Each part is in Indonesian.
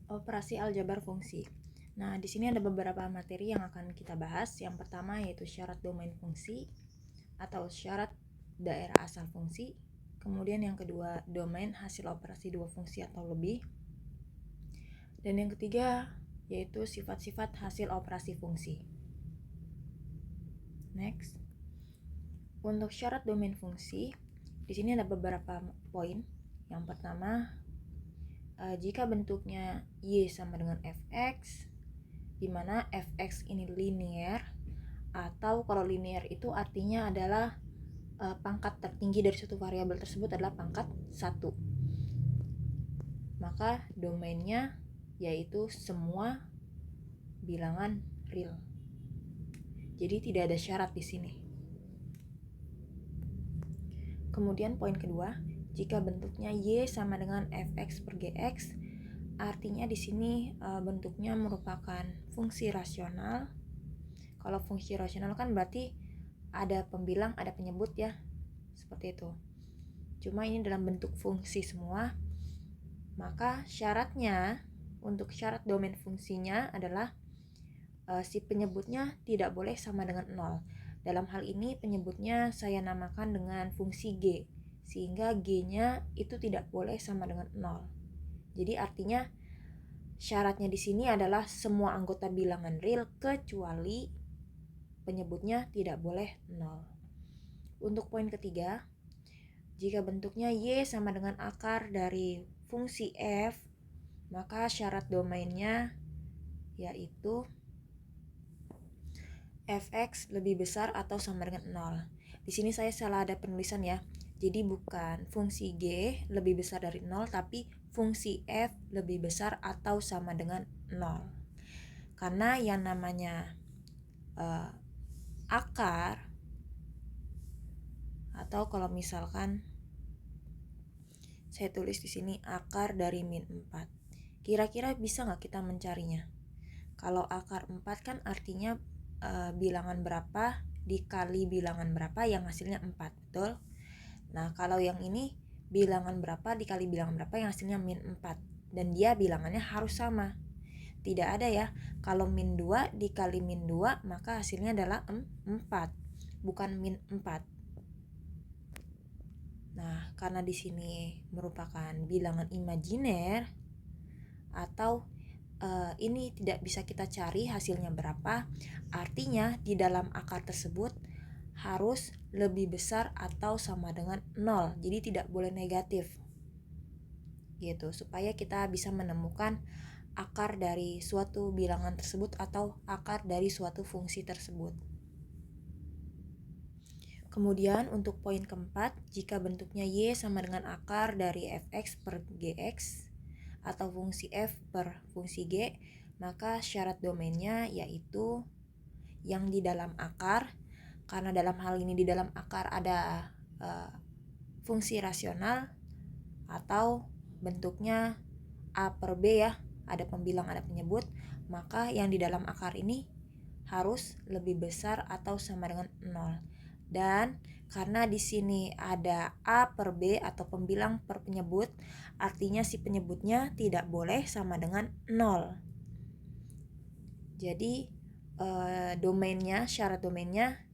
Operasi aljabar fungsi. Nah, di sini ada beberapa materi yang akan kita bahas. Yang pertama yaitu syarat domain fungsi atau syarat daerah asal fungsi. Kemudian yang kedua, domain hasil operasi dua fungsi atau lebih. Dan yang ketiga yaitu sifat-sifat hasil operasi fungsi. Next. Untuk syarat domain fungsi, di sini ada beberapa poin. Yang pertama, jika bentuknya Y sama dengan Fx, di mana Fx ini linear, atau kalau linear itu artinya adalah pangkat tertinggi dari suatu variabel tersebut adalah pangkat 1. Maka domainnya yaitu semua bilangan real. Jadi tidak ada syarat di sini. Kemudian poin kedua, jika bentuknya Y sama dengan Fx per Gx, artinya di sini bentuknya merupakan fungsi rasional. Kalau fungsi rasional kan berarti ada pembilang, ada penyebut ya, seperti itu. Cuma ini dalam bentuk fungsi semua. Maka syaratnya untuk syarat domain fungsinya adalah si penyebutnya tidak boleh sama dengan 0. Dalam hal ini penyebutnya saya namakan dengan fungsi G, sehingga G-nya itu tidak boleh sama dengan 0. Jadi artinya syaratnya di sini adalah semua anggota bilangan real kecuali penyebutnya tidak boleh 0. Untuk poin ketiga, jika bentuknya Y sama dengan akar dari fungsi F, maka syarat domainnya yaitu Fx lebih besar atau sama dengan 0. Di sini saya salah ada penulisan ya. Jadi bukan fungsi G lebih besar dari 0, tapi fungsi F lebih besar atau sama dengan 0. Karena yang namanya akar, atau kalau misalkan saya tulis di sini akar dari min 4. Kira-kira bisa nggak kita mencarinya? Kalau akar 4 kan artinya bilangan berapa dikali bilangan berapa yang hasilnya 4, betul? Nah, kalau yang ini bilangan berapa dikali bilangan berapa yang hasilnya min 4, dan dia bilangannya harus sama. Tidak ada ya, kalau min 2 dikali min 2 maka hasilnya adalah 4, bukan min 4. Nah, karena di sini merupakan bilangan imajiner atau ini tidak bisa kita cari hasilnya berapa, artinya di dalam akar tersebut harus lebih besar atau sama dengan 0. Jadi tidak boleh negatif. Gitu, supaya kita bisa menemukan akar dari suatu bilangan tersebut atau akar dari suatu fungsi tersebut. Kemudian untuk poin keempat, jika bentuknya Y sama dengan akar dari Fx per Gx atau fungsi F per fungsi G, maka syarat domainnya yaitu yang di dalam akar. Karena dalam hal ini di dalam akar ada fungsi rasional atau bentuknya A per B ya, ada pembilang, ada penyebut, maka yang di dalam akar ini harus lebih besar atau sama dengan 0. Dan karena di sini ada A per B atau pembilang per penyebut, artinya si penyebutnya tidak boleh sama dengan 0. Jadi domainnya, syarat domainnya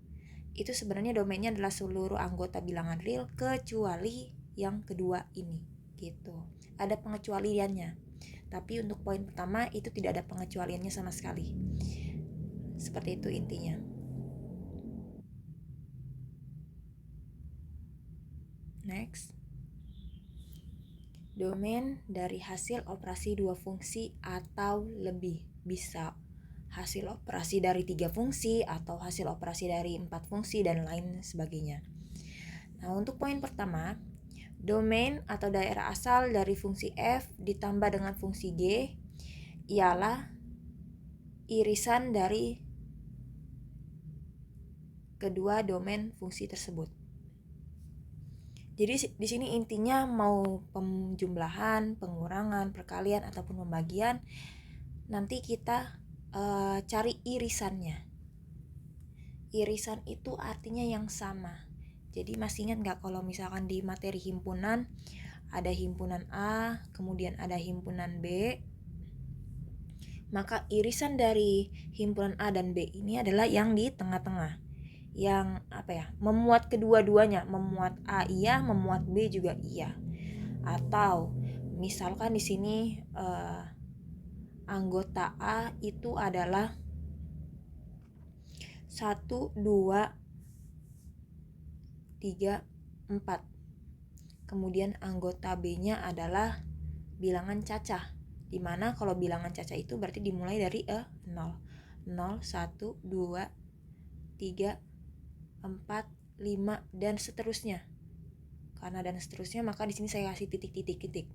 itu sebenarnya domainnya adalah seluruh anggota bilangan real kecuali yang kedua ini, gitu. Ada pengecualiannya, tapi untuk poin pertama itu tidak ada pengecualiannya sama sekali. Seperti itu intinya. Next. Domain dari hasil operasi dua fungsi atau lebih. Bisa hasil operasi dari 3 fungsi atau hasil operasi dari 4 fungsi dan lain sebagainya. Nah, untuk poin pertama, domain atau daerah asal dari fungsi F ditambah dengan fungsi G ialah irisan dari kedua domain fungsi tersebut. Jadi di sini intinya mau penjumlahan, pengurangan, perkalian ataupun pembagian, nanti kita cari irisannya. Irisan itu artinya yang sama. Jadi masih ingat nggak kalau misalkan di materi himpunan ada himpunan A, kemudian ada himpunan B. maka irisan dari himpunan A dan B ini adalah yang di tengah-tengah, yang memuat kedua-duanya, memuat A iya, memuat B juga iya. Atau misalkan di sini anggota A itu adalah 1, 2, 3, 4. Kemudian anggota B-nya adalah bilangan cacah, dimana kalau bilangan cacah itu berarti dimulai dari 0, 1, 2, 3, 4, 5 dan seterusnya. Karena dan seterusnya maka di sini saya kasih titik.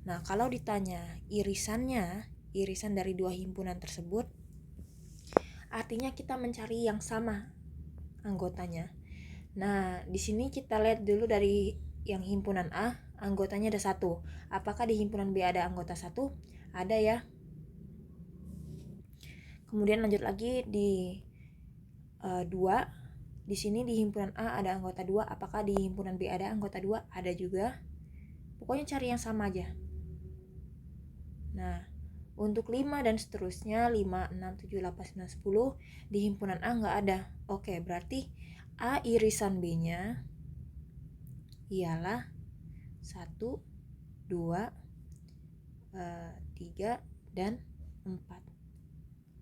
Nah, kalau ditanya irisannya, irisan dari dua himpunan tersebut, artinya kita mencari yang sama anggotanya. Nah, di sini kita lihat dulu dari yang himpunan A, anggotanya ada 1. Apakah di himpunan B ada anggota 1? Ada ya. Kemudian lanjut lagi di 2. Di sini di himpunan A ada anggota 2. Apakah di himpunan B ada anggota 2? Ada juga. Pokoknya cari yang sama aja. Nah, untuk 5 dan seterusnya, 5, 6, 7, 8, 9, 10 di himpunan A nggak ada. Oke, berarti A irisan B-nya ialah 1, 2, 3, dan 4.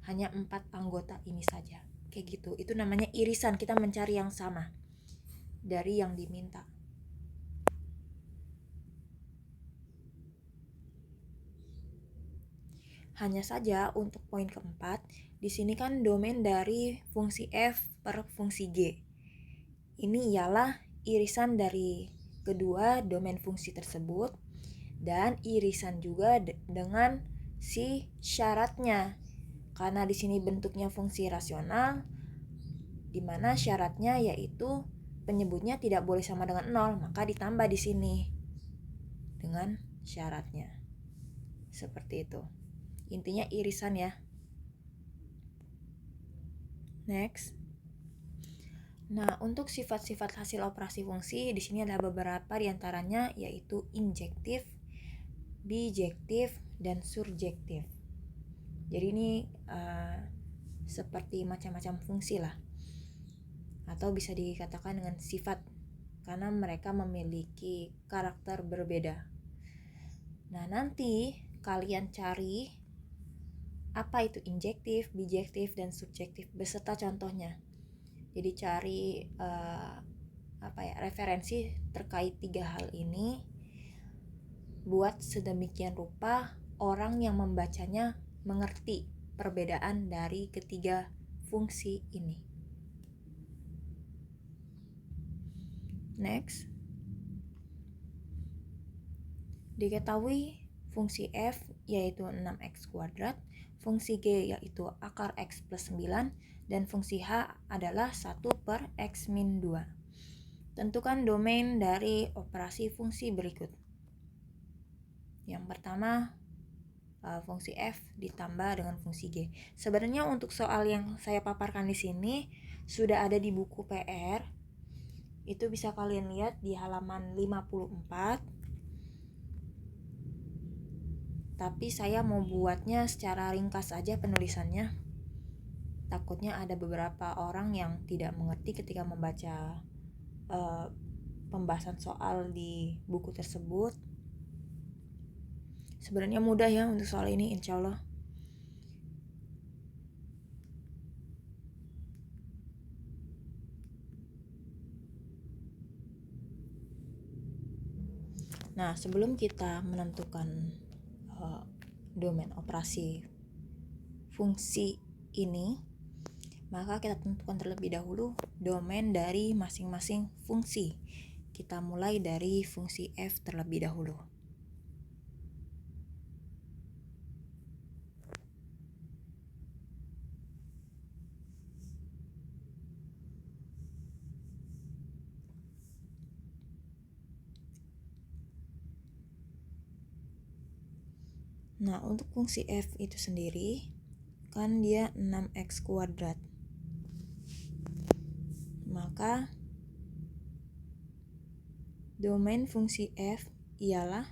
Hanya 4 anggota ini saja. Kayak gitu. Itu namanya irisan, kita mencari yang sama dari yang diminta. Hanya saja untuk poin keempat, di sini kan domain dari fungsi f per fungsi g. Ini ialah irisan dari kedua domain fungsi tersebut dan irisan juga dengan si syaratnya. Karena di sini bentuknya fungsi rasional, di mana syaratnya yaitu penyebutnya tidak boleh sama dengan 0, maka ditambah di sini dengan syaratnya. Seperti itu. Intinya irisan ya. Next. Nah, untuk sifat-sifat hasil operasi fungsi di sini ada beberapa diantaranya yaitu injektif, bijektif, dan surjektif. Jadi ini seperti macam-macam fungsi lah, atau bisa dikatakan dengan sifat karena mereka memiliki karakter berbeda. Nah, nanti kalian cari apa itu injektif, bijektif, dan subjektif beserta contohnya. Jadi cari referensi terkait 3 hal ini, buat sedemikian rupa orang yang membacanya mengerti perbedaan dari ketiga fungsi ini. Next. Diketahui fungsi f yaitu 6x kuadrat, fungsi g yaitu akar x plus 9, dan fungsi h adalah 1 per x min 2. Tentukan domain dari operasi fungsi berikut. Yang pertama, fungsi f ditambah dengan fungsi g. Sebenarnya untuk soal yang saya paparkan di sini sudah ada di buku PR. Itu bisa kalian lihat di halaman 54. Tapi saya mau buatnya secara ringkas aja penulisannya. Takutnya ada beberapa orang yang tidak mengerti ketika membaca pembahasan soal di buku tersebut. Sebenarnya mudah ya untuk soal ini, insya Allah. Nah, sebelum kita menentukan domain operasi fungsi ini, maka kita tentukan terlebih dahulu domain dari masing-masing fungsi. Kita mulai dari fungsi f terlebih dahulu. Nah, untuk fungsi f itu sendiri kan dia 6x kuadrat. Maka domain fungsi f ialah,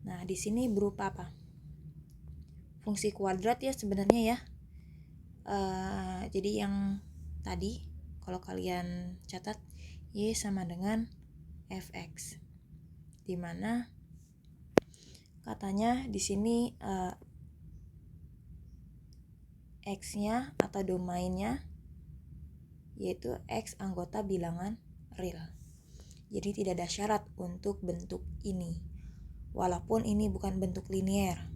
nah di sini berupa apa? fungsi kuadrat ya sebenarnya ya. Jadi yang tadi kalau kalian catat Y sama dengan fx, dimana katanya di sini x-nya atau domainnya yaitu x anggota bilangan real. Jadi tidak ada syarat untuk bentuk ini, walaupun ini bukan bentuk linier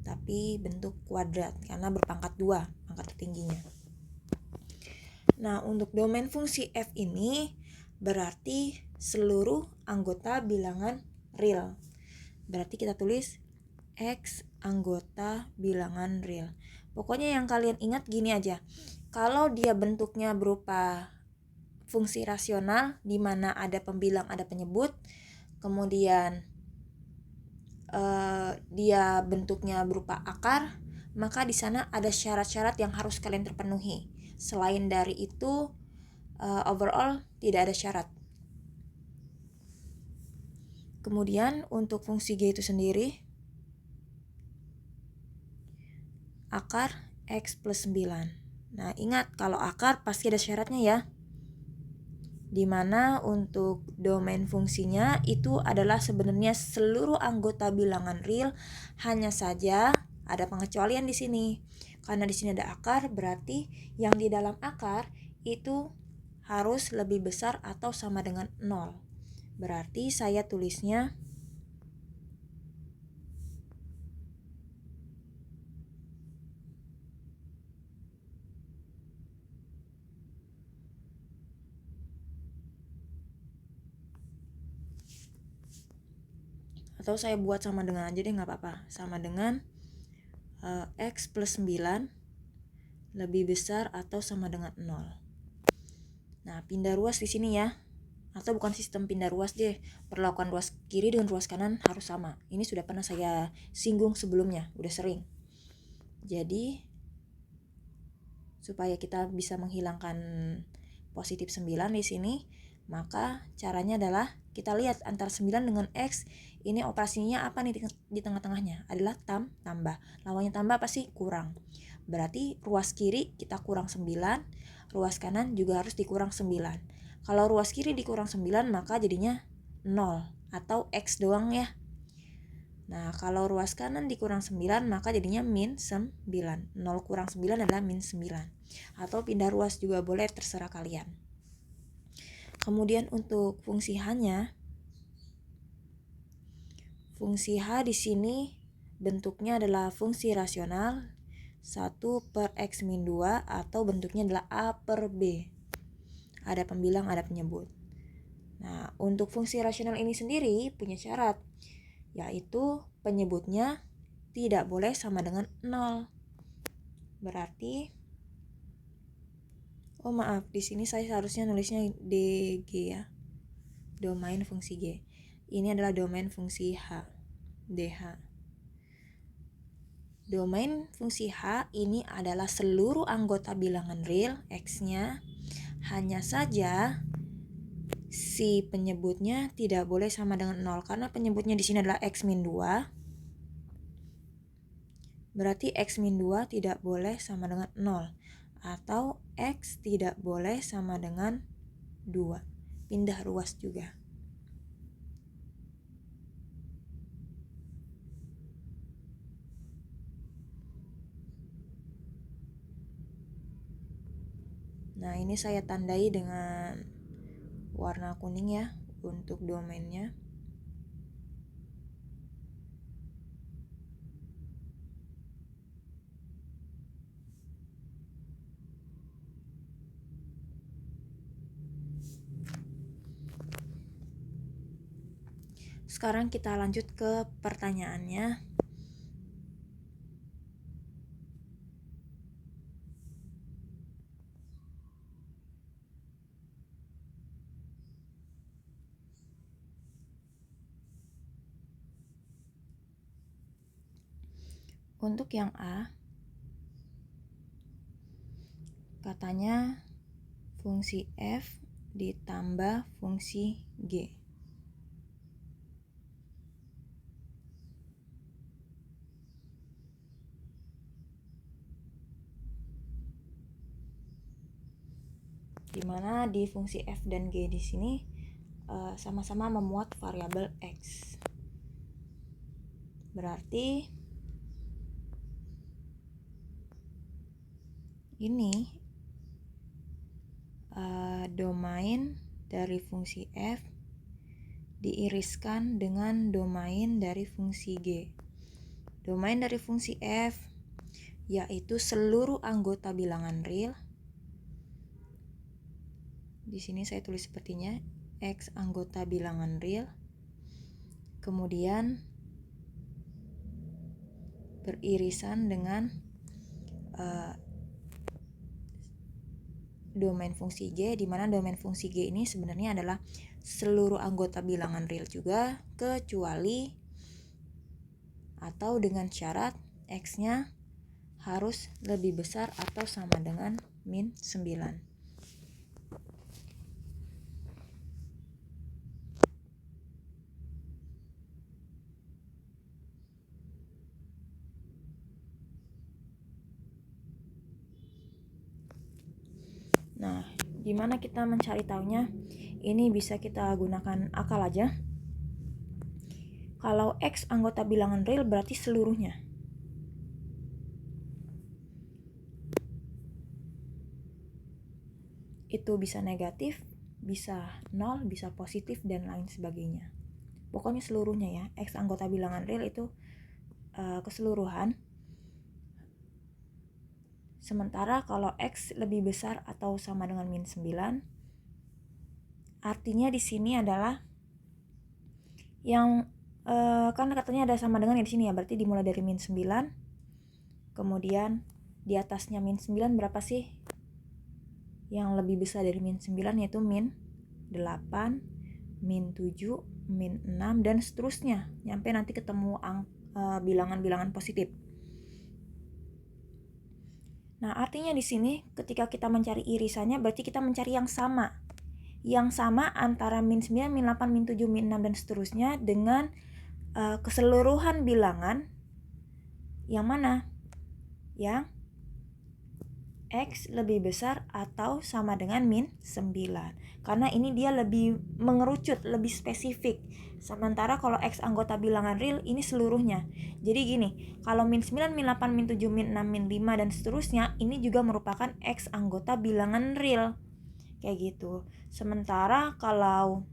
tapi bentuk kuadrat karena berpangkat 2, pangkat tertingginya. Nah, untuk domain fungsi f ini berarti seluruh anggota bilangan real. Berarti kita tulis x anggota bilangan real. Pokoknya yang kalian ingat gini aja. Kalau dia bentuknya berupa fungsi rasional di mana ada pembilang, ada penyebut, kemudian dia bentuknya berupa akar, maka di sana ada syarat-syarat yang harus kalian terpenuhi. Selain dari itu, overall tidak ada syarat. Kemudian untuk fungsi G itu sendiri, akar X plus 9. Nah, ingat kalau akar pasti ada syaratnya ya. Dimana untuk domain fungsinya itu adalah sebenarnya seluruh anggota bilangan real, hanya saja ada pengecualian di sini. Karena di sini ada akar, berarti yang di dalam akar itu harus lebih besar atau sama dengan 0. Berarti saya tulisnya atau saya buat sama dengan aja deh, nggak apa-apa, sama dengan X plus 9 lebih besar atau sama dengan 0. Nah, pindah ruas di sini ya, atau bukan sistem pindah ruas deh, perlakuan ruas kiri dengan ruas kanan harus sama. Ini sudah pernah saya singgung sebelumnya, udah sering. Jadi supaya kita bisa menghilangkan positif 9 di sini, maka caranya adalah kita lihat antara 9 dengan X, ini operasinya apa nih di tengah-tengahnya? Adalah tambah. Lawannya tambah pasti kurang. Berarti ruas kiri kita kurang 9, ruas kanan juga harus dikurang 9. Kalau ruas kiri dikurang 9 maka jadinya 0 atau X doang ya. Nah, kalau ruas kanan dikurang 9 maka jadinya min 9. 0 kurang 9 adalah min 9. Atau pindah ruas juga boleh, terserah kalian. Kemudian untuk fungsi H-nya, fungsi H di sini bentuknya adalah fungsi rasional 1 per X min 2 atau bentuknya adalah A per B. Ada pembilang, ada penyebut. Nah, untuk fungsi rasional ini sendiri punya syarat, yaitu penyebutnya tidak boleh sama dengan 0. Berarti di sini saya seharusnya nulisnya DG ya. Domain fungsi G. Ini adalah domain fungsi H, DH. Domain fungsi H ini adalah seluruh anggota bilangan real X-nya, hanya saja si penyebutnya tidak boleh sama dengan 0 karena penyebutnya di sini adalah X min 2. Berarti X min 2 tidak boleh sama dengan 0 atau X tidak boleh sama dengan 2. Pindah ruas juga. Nah, ini saya tandai dengan warna kuning ya untuk domainnya. Sekarang kita lanjut ke pertanyaannya. Untuk yang A, katanya fungsi F ditambah fungsi G. dimana di fungsi f dan g di sini sama-sama memuat variabel x. Berarti ini domain dari fungsi f diiriskan dengan domain dari fungsi g. Domain dari fungsi f yaitu seluruh anggota bilangan real. Di sini saya tulis sepertinya x anggota bilangan real. Kemudian beririsan dengan domain fungsi g, di mana domain fungsi g ini sebenarnya adalah seluruh anggota bilangan real juga, kecuali atau dengan syarat x-nya harus lebih besar atau sama dengan min 9. Nah, gimana kita mencari tahunya? Ini bisa kita gunakan akal aja. Kalau x anggota bilangan real berarti seluruhnya. Itu bisa negatif, bisa 0, bisa positif, dan lain sebagainya. Pokoknya seluruhnya ya. X anggota bilangan real itu keseluruhan. Sementara kalau x lebih besar atau sama dengan min 9, artinya di sini adalah yang kan katanya ada sama dengan di sini ya, berarti dimulai dari min 9. Kemudian di atasnya min 9 berapa sih? Yang lebih besar dari min 9 yaitu min 8, min 7, min 6, dan seterusnya nyampe nanti ketemu bilangan-bilangan positif. Nah, artinya di sini ketika kita mencari irisannya berarti kita mencari yang sama. Yang sama antara min 9, min 8, min 7, min 6, dan seterusnya dengan keseluruhan bilangan yang mana? Yang x lebih besar atau sama dengan min 9. Karena ini dia lebih mengerucut, lebih spesifik. Sementara kalau x anggota bilangan real ini seluruhnya. Jadi gini, kalau min 9, min 8, min 7, min 6, min 5, dan seterusnya ini juga merupakan x anggota bilangan real. Kayak gitu. Sementara kalau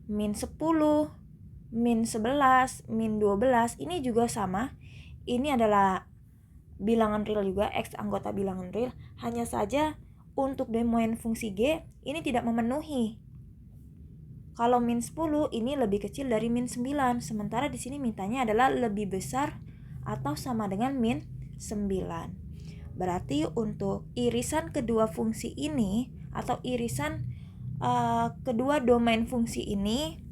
min 10, min 11, min 12 ini juga sama. Ini adalah bilangan real juga, x anggota bilangan real. Hanya saja untuk domain fungsi g ini tidak memenuhi. Kalau min 10 ini lebih kecil dari min 9, sementara di sini mintanya adalah lebih besar atau sama dengan min 9. Berarti untuk irisan kedua fungsi ini atau irisan kedua domain fungsi ini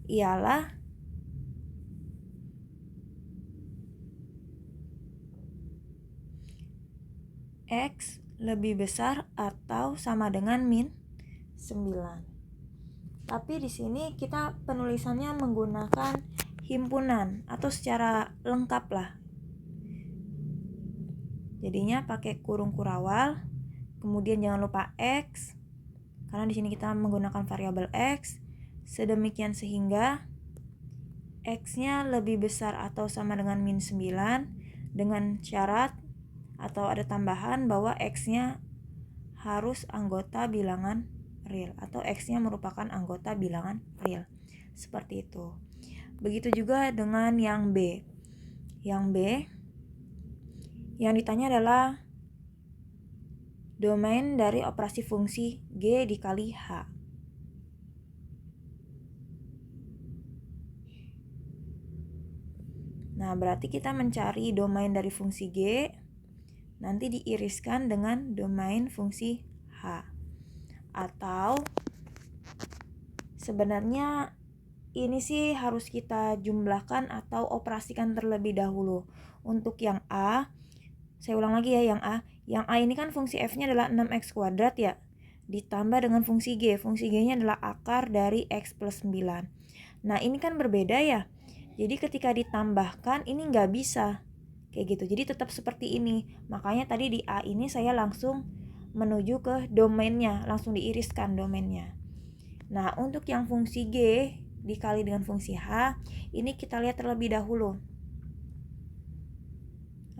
ialah x lebih besar atau sama dengan min 9. Tapi di sini kita penulisannya menggunakan himpunan atau secara lengkap lah. Jadinya pakai kurung kurawal, kemudian jangan lupa x, karena di sini kita menggunakan variabel x, sedemikian sehingga x-nya lebih besar atau sama dengan min 9 dengan syarat atau ada tambahan bahwa x-nya harus anggota bilangan real atau x-nya merupakan anggota bilangan real. Seperti itu. Begitu juga dengan yang B. Yang B yang ditanya adalah domain dari operasi fungsi G dikali H. Nah, berarti kita mencari domain dari fungsi G, nanti diiriskan dengan domain fungsi H. Atau sebenarnya ini sih harus kita jumlahkan atau operasikan terlebih dahulu. Untuk yang A, saya ulang lagi ya yang A. Yang A ini kan fungsi f-nya adalah 6x kuadrat ya. Ditambah dengan fungsi G. Fungsi G-nya adalah akar dari x plus 9. Nah, ini kan berbeda ya. Jadi ketika ditambahkan ini nggak bisa. Kayak gitu. Jadi tetap seperti ini. Makanya tadi di A ini saya langsung menuju ke domainnya, langsung diiriskan domainnya. Nah, untuk yang fungsi G dikali dengan fungsi H, ini kita lihat terlebih dahulu.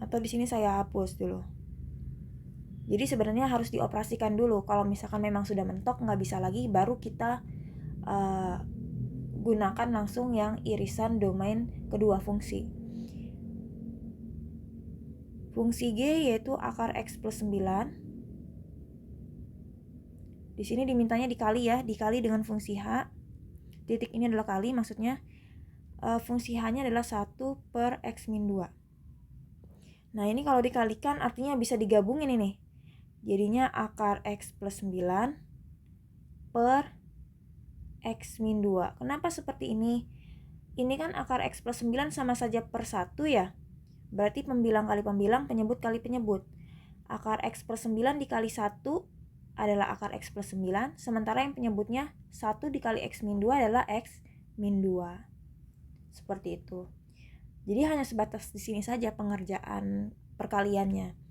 Atau di sini saya hapus dulu. Jadi sebenarnya harus dioperasikan dulu. Kalau misalkan memang sudah mentok, nggak bisa lagi, baru kita gunakan langsung yang irisan domain kedua fungsi. Fungsi G yaitu akar X plus 9. Di sini dimintanya dikali ya, dikali dengan fungsi H. Titik ini adalah kali, maksudnya fungsi H-nya adalah 1 per X min 2. Nah, ini kalau dikalikan artinya bisa digabungin ini. Jadinya akar X plus 9 per X min 2. Kenapa seperti ini? Ini kan akar X plus 9 sama saja per 1 ya. Berarti pembilang kali pembilang, penyebut kali penyebut. Akar X plus 9 dikali 1 adalah akar X plus 9. Sementara yang penyebutnya 1 dikali X min 2 adalah X min 2. Seperti itu. Jadi hanya sebatas di sini saja pengerjaan perkaliannya.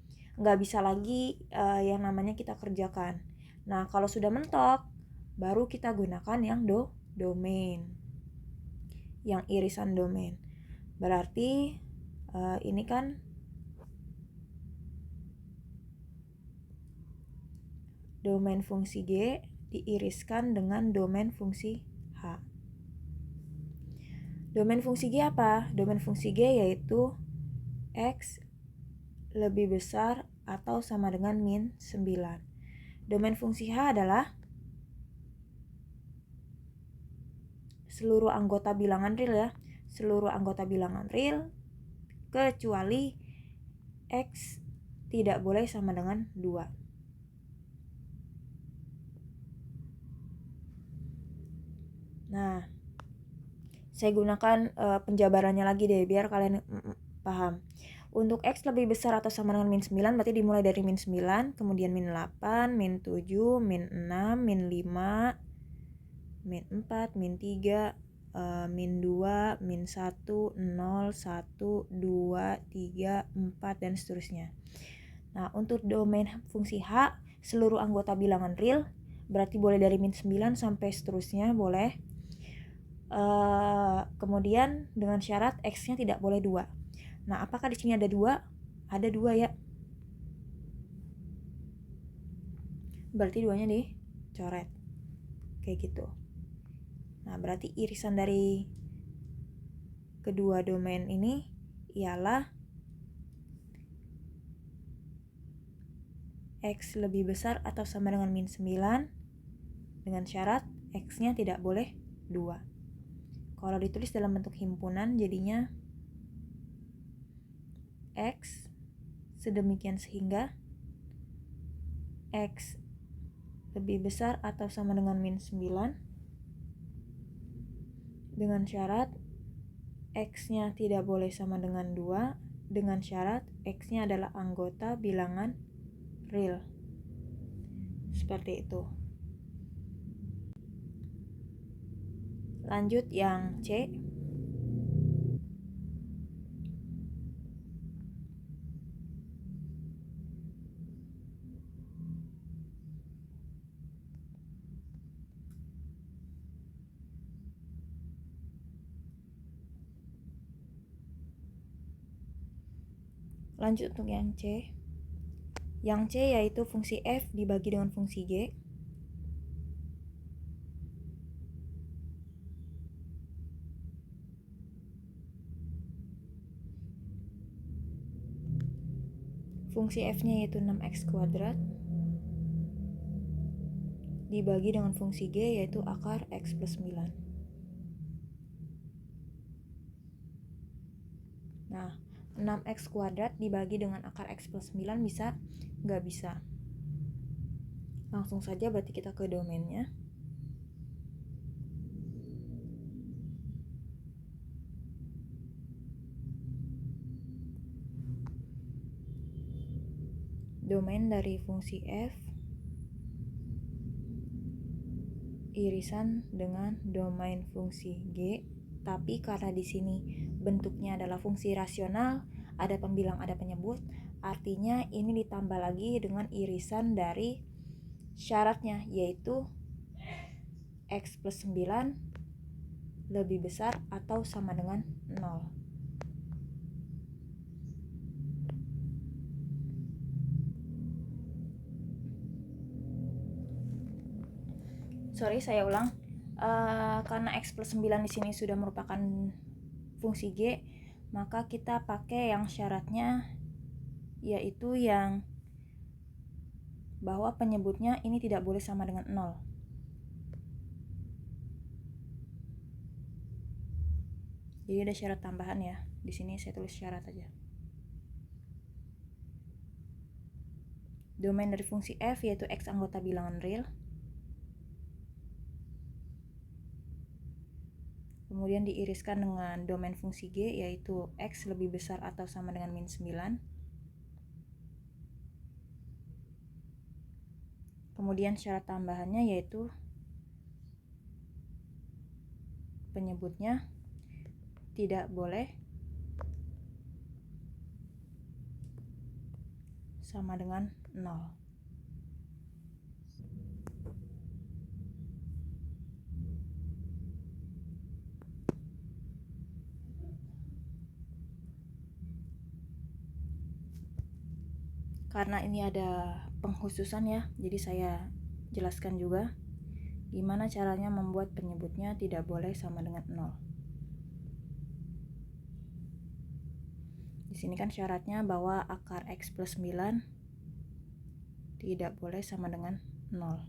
Nggak bisa lagi yang namanya kita kerjakan. Nah, kalau sudah mentok, baru kita gunakan yang domain. Yang irisan domain. Berarti ini kan domain fungsi G diiriskan dengan domain fungsi H. Domain fungsi G apa? Domain fungsi G yaitu X lebih besar atau sama dengan min 9. Domain fungsi H adalah seluruh anggota bilangan real ya. Seluruh anggota bilangan real kecuali X tidak boleh sama dengan 2. Nah, saya gunakan penjabarannya lagi deh biar kalian paham. Untuk X lebih besar atau sama dengan min 9 berarti dimulai dari min 9, kemudian min 8, min 7, min 6, min 5, min 4, min 3, min 2, min 1, 0, 1, 2, 3, 4, dan seterusnya. Nah, untuk domain fungsi H, seluruh anggota bilangan real berarti boleh dari min 9 sampai seterusnya boleh. Kemudian dengan syarat X-nya tidak boleh 2. Nah, apakah di sini ada 2? Ada 2 ya. Berarti 2-nya dicoret. Kayak gitu. Nah, berarti irisan dari kedua domain ini ialah X lebih besar atau sama dengan min 9 dengan syarat X-nya tidak boleh 2. Kalau ditulis dalam bentuk himpunan jadinya X sedemikian sehingga X lebih besar atau sama dengan min 9 dengan syarat X-nya tidak boleh sama dengan 2 dengan syarat X-nya adalah anggota bilangan real. Seperti itu. Lanjut yang C. Lanjut untuk yang C. Yang C yaitu fungsi F dibagi dengan fungsi G. Fungsi F-nya yaitu 6x kuadrat dibagi dengan fungsi G yaitu akar X plus 9. Nah, 6x kuadrat dibagi dengan akar X plus 9 bisa? Nggak bisa. Langsung saja berarti kita ke domainnya. Domain dari fungsi F irisan dengan domain fungsi G, tapi karena di sini bentuknya adalah fungsi rasional, ada pembilang, ada penyebut, artinya ini ditambah lagi dengan irisan dari syaratnya, yaitu X plus 9 lebih besar atau sama dengan 0. Sorry, saya ulang. Karena X plus 9 di sini sudah merupakan fungsi G, maka kita pakai yang syaratnya, yaitu yang bahwa penyebutnya ini tidak boleh sama dengan 0. Jadi ada syarat tambahan ya. Di sini saya tulis syarat aja. Domain dari fungsi f yaitu X anggota bilangan real. Kemudian diiriskan dengan domain fungsi G yaitu X lebih besar atau sama dengan min 9. Kemudian syarat tambahannya yaitu penyebutnya tidak boleh sama dengan 0. Karena ini ada pengkhususan ya, jadi saya jelaskan juga gimana caranya membuat penyebutnya tidak boleh sama dengan 0. Di sini kan syaratnya bahwa akar X plus 9 tidak boleh sama dengan 0.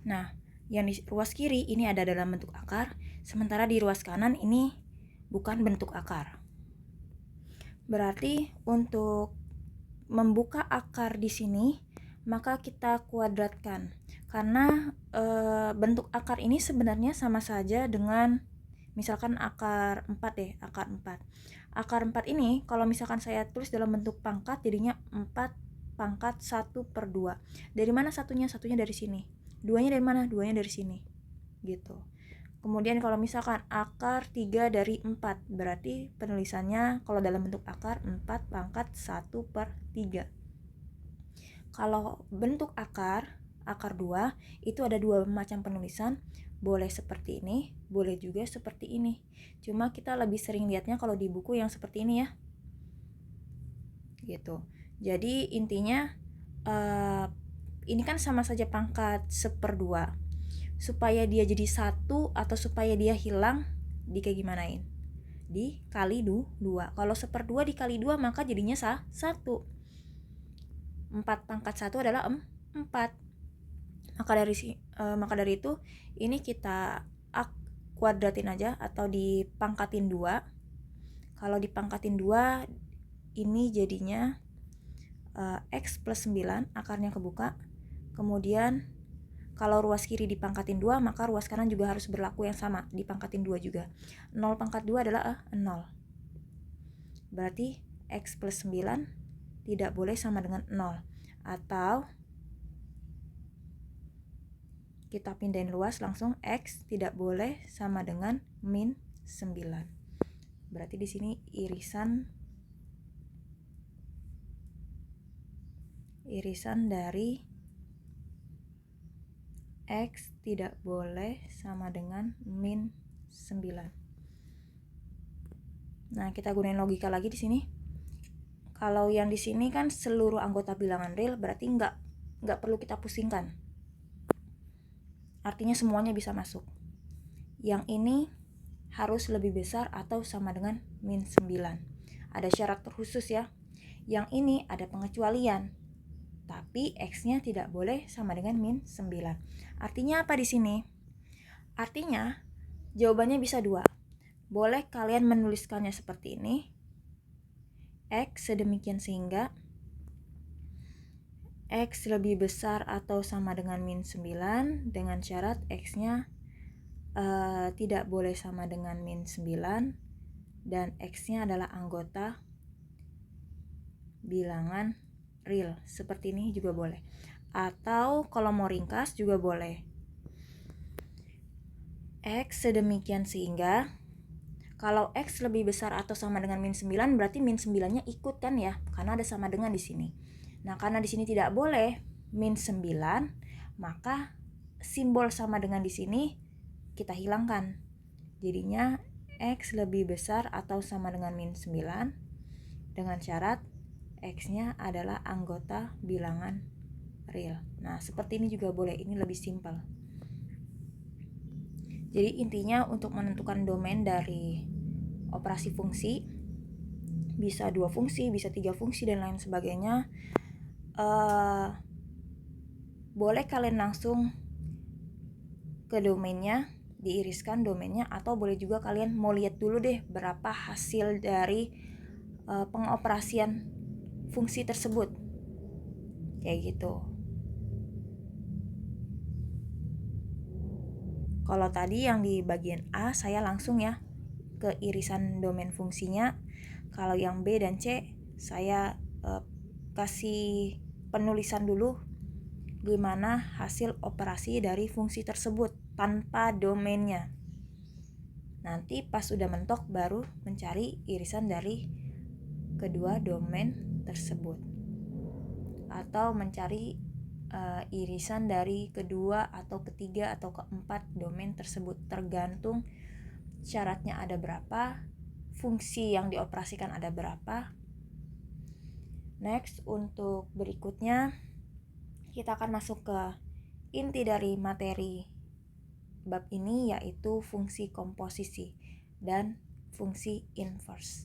Nah, yang di ruas kiri ini ada dalam bentuk akar, sementara di ruas kanan ini bukan bentuk akar. Berarti untuk membuka akar di sini, maka kita kuadratkan. Karena bentuk akar ini sebenarnya sama saja dengan misalkan akar 4 deh, akar 4. Akar 4 ini kalau misalkan saya tulis dalam bentuk pangkat jadinya 4 pangkat 1/2. Dari mana satunya? Satunya dari sini. Duanya dari mana? Duanya dari sini. Gitu. Kemudian kalau misalkan akar 3 dari 4, berarti penulisannya kalau dalam bentuk akar 4 pangkat 1/3. Kalau bentuk akar 2, itu ada dua macam penulisan, boleh seperti ini, boleh juga seperti ini. Cuma kita lebih sering lihatnya kalau di buku yang seperti ini ya. Gitu. Jadi intinya ini kan sama saja pangkat 1/2. Supaya dia jadi 1 atau supaya dia hilang, kayak gimanain? Dikali 2. Kalau 1/2 dikali 2 maka jadinya 1. 4 pangkat 1 adalah 4. Maka dari itu ini kita kuadratin aja atau dipangkatin 2. Kalau dipangkatin 2 ini jadinya X plus 9 akarnya kebuka. Kemudian kalau ruas kiri dipangkatin 2, maka ruas kanan juga harus berlaku yang sama, dipangkatin 2 juga. 0 pangkat 2 adalah 0. Berarti X plus 9 tidak boleh sama dengan 0. Atau kita pindahin luas langsung X tidak boleh sama dengan min 9. Berarti di sini irisan dari X tidak boleh sama dengan min 9. Nah, kita gunain logika lagi di sini. Kalau yang di sini kan seluruh anggota bilangan real, berarti nggak perlu kita pusingkan. Artinya semuanya bisa masuk. Yang ini harus lebih besar atau sama dengan min 9. Ada syarat terkhusus ya. Yang ini ada pengecualian. Tapi X-nya tidak boleh sama dengan min 9. Artinya apa di sini? Artinya jawabannya bisa 2. Boleh kalian menuliskannya seperti ini. X sedemikian sehingga X lebih besar atau sama dengan min 9 dengan syarat X-nya tidak boleh sama dengan min 9 dan X-nya adalah anggota bilangan real. Seperti ini juga boleh. Atau kalau mau ringkas juga boleh. X sedemikian sehingga Kalau X lebih besar atau sama dengan min 9, berarti min 9-nya ikut kan ya, karena ada sama dengan di sini. Nah, karena di sini tidak boleh min 9, maka simbol sama dengan di sini kita hilangkan. Jadinya X lebih besar atau sama dengan min 9 dengan syarat X-nya adalah anggota bilangan real. Nah, seperti ini juga boleh, ini lebih simpel. Jadi intinya untuk menentukan domain dari operasi fungsi, bisa 2 fungsi, bisa 3 fungsi dan lain sebagainya, boleh kalian langsung ke domainnya, diiriskan domainnya, atau boleh juga kalian mau lihat dulu deh berapa hasil dari pengoperasian fungsi tersebut, kayak gitu. Kalau tadi yang di bagian A saya langsung ya ke irisan domain fungsinya. Kalau yang B dan C saya kasih penulisan dulu gimana hasil operasi dari fungsi tersebut tanpa domainnya. Nanti pas sudah mentok baru mencari irisan dari kedua domain tersebut, atau mencari irisan dari kedua atau ketiga atau keempat domain tersebut, tergantung syaratnya ada berapa, fungsi yang dioperasikan ada berapa. Next, untuk berikutnya kita akan masuk ke inti dari materi bab ini, yaitu fungsi komposisi dan fungsi inverse.